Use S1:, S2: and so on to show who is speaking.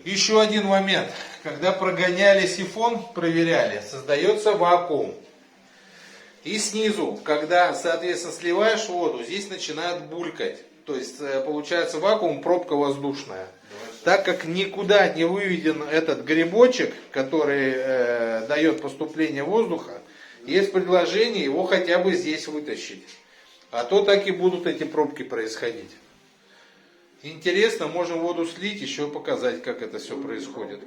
S1: Еще один момент. Когда прогоняли сифон, проверяли, создается вакуум. И снизу, когда, соответственно, сливаешь воду, здесь начинает булькать. То есть получается вакуум, пробка воздушная. Так как никуда не выведен этот грибочек, который дает поступление воздуха, есть предложение его хотя бы здесь вытащить. А то так и будут эти пробки происходить. Интересно, можем воду слить, еще показать, как это все происходит.